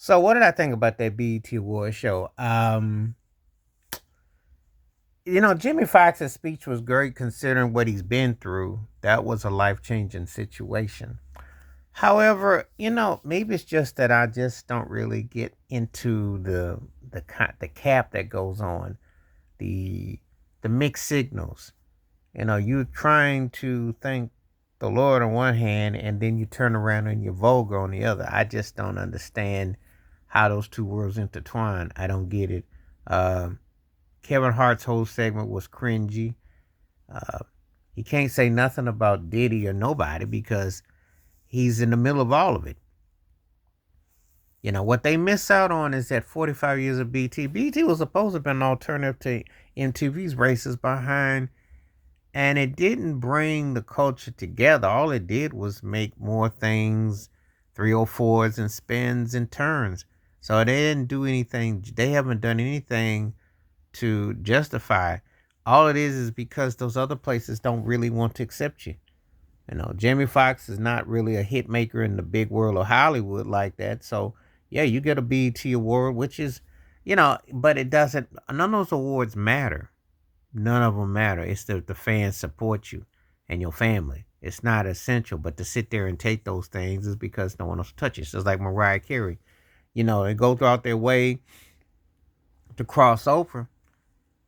So what did I think about that BET Award show? Jimmy Foxx's speech was great considering what he's been through. That was a life-changing situation. However, maybe it's just that I just don't really get into the cap that goes on, the the mixed signals. You're trying to thank the Lord on one hand, and then you turn around and you're vulgar on the other. I just don't understand how those two worlds intertwine. I don't get it. Um, Kevin Hart's whole segment was cringy. Uh, he can't say nothing about Diddy or nobody because he's in the middle of all of it. What they miss out on is that 45 years of BT. BT was supposed to have been an alternative to MTV's Races Behind, and it didn't bring the culture together. All it did was make more things 304s and spins and turns. So they didn't do anything. They haven't done anything to justify. All it is because those other places don't really want to accept you. Jamie Foxx is not really a hit maker in the big world of Hollywood like that. So yeah, you get a BET award, which is, but it doesn't. None of those awards matter. None of them matter. It's the fans support you and your family. It's not essential, but to sit there and take those things is because no one else touches. It's like Mariah Carey. They go throughout their way to cross over,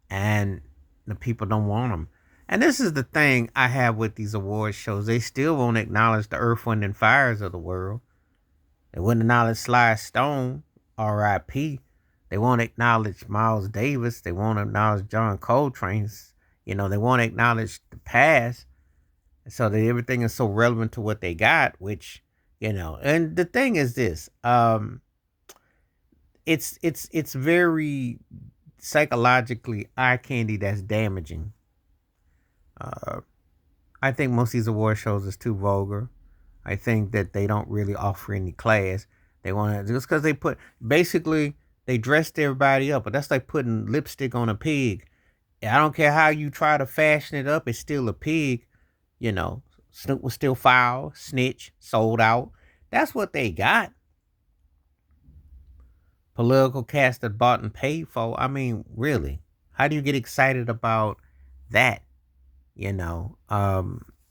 and the people don't want them. And this is the thing I have with these award shows. They still won't acknowledge the Earth, Wind, and Fires of the world. They wouldn't acknowledge Sly Stone, R.I.P. They won't acknowledge Miles Davis. They won't acknowledge John Coltrane's. They won't acknowledge the past. So that everything is so relevant to what they got, which, and the thing is this, it's very psychologically eye candy that's damaging. Uh, I think most of these award shows is too vulgar. I think that they don't really offer any class. They want to just because they put basically they dressed everybody up, but that's like putting lipstick on a pig. I don't care how you try to fashion it up; it's still a pig. You know, Snoop was still foul, snitch, sold out. That's what they got. Political cast that bought and paid for. I mean, really, how do you get excited about that? You know,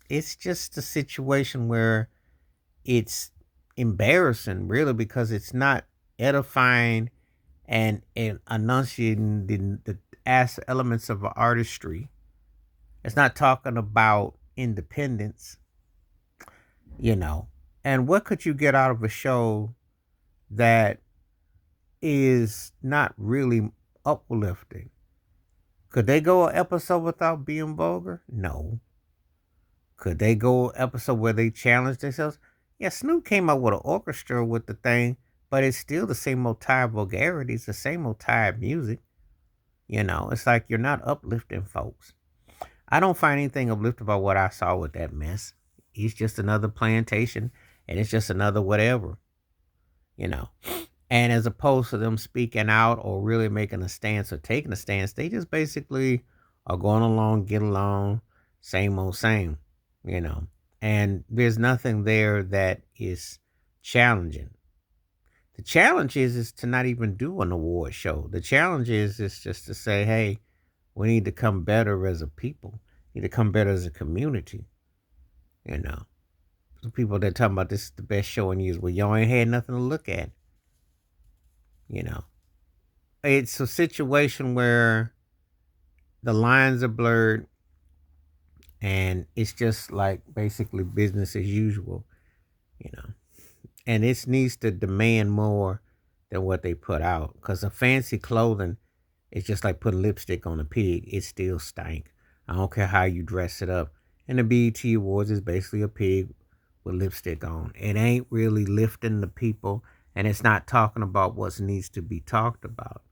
it's just a situation where it's embarrassing, really, because it's not edifying and enunciating the elements of artistry. It's not talking about independence, you know. And what could you get out of a show that is not really uplifting? Could they go an episode without being vulgar? No. Could they go an episode where they challenge themselves? Yeah, Snoop came up with an orchestra with the thing, but it's still the same old tired vulgarity. It's the same old tired music. It's like you're not uplifting folks. I don't find anything uplifting about what I saw with that mess. He's just another plantation, and it's just another whatever, you know. And as opposed to them speaking out or really making a stance or taking a stance, they just basically are going along, get along, same old same, you know. And there's nothing there that is challenging. The challenge is to not even do an award show. The challenge is just to say, hey, we need to come better as a people. We need to come better as a community. You know, the people that talking about this is the best show in years. Well, y'all ain't had nothing to look at. You know, it's a situation where the lines are blurred, and it's just like basically business as usual. You know, and it needs to demand more than what they put out because the fancy clothing is just like putting lipstick on a pig. It still stank. I don't care how you dress it up. And the BET Awards is basically a pig with lipstick on. It ain't really lifting the people, and it's not talking about what needs to be talked about.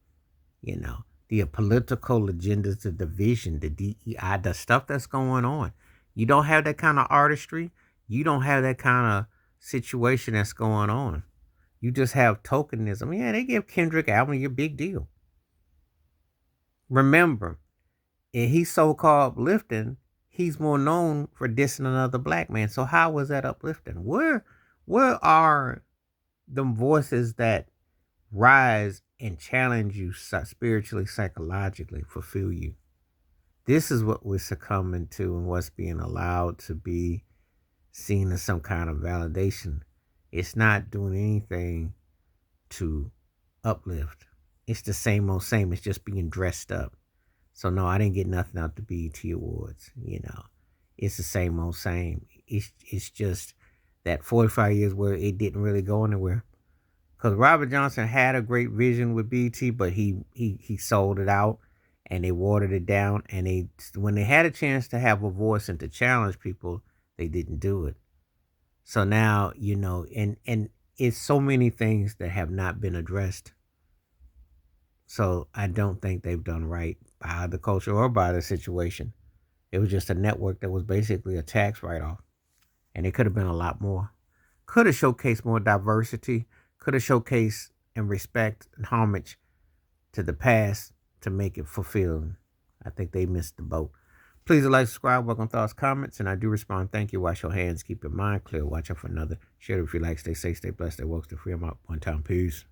You know, the political agendas, the division, the DEI, the stuff that's going on. You don't have that kind of artistry. You don't have that kind of situation that's going on. You just have tokenism. Yeah, they give Kendrick album your big deal. Remember, if he's so-called uplifting, he's more known for dissing another black man. So how was that uplifting? Where are the voices that rise and challenge you spiritually, psychologically, fulfill you. This is what we're succumbing to and what's being allowed to be seen as some kind of validation. It's not doing anything to uplift. It's the same old same. It's just being dressed up. So no, I didn't get nothing out the B.E.T. Awards. It's the same old same. It's just that 45 years where it didn't really go anywhere. Because Robert Johnson had a great vision with B.E.T., but he sold it out, and they watered it down. And when they had a chance to have a voice and to challenge people, they didn't do it. So now and it's so many things that have not been addressed. So I don't think they've done right by the culture or by the situation. It was just a network that was basically a tax write off, and it could have been a lot more. Could have showcased more diversity. Could have showcased and respect and homage to the past to make it fulfilling. I think they missed the boat. Please like, subscribe, welcome thoughts, comments, and I do respond. Thank you. Wash your hands, keep your mind clear. Watch out for another. Share it if you like. Stay safe, stay blessed, stay woke, stay free. I'm out. One time. Peace.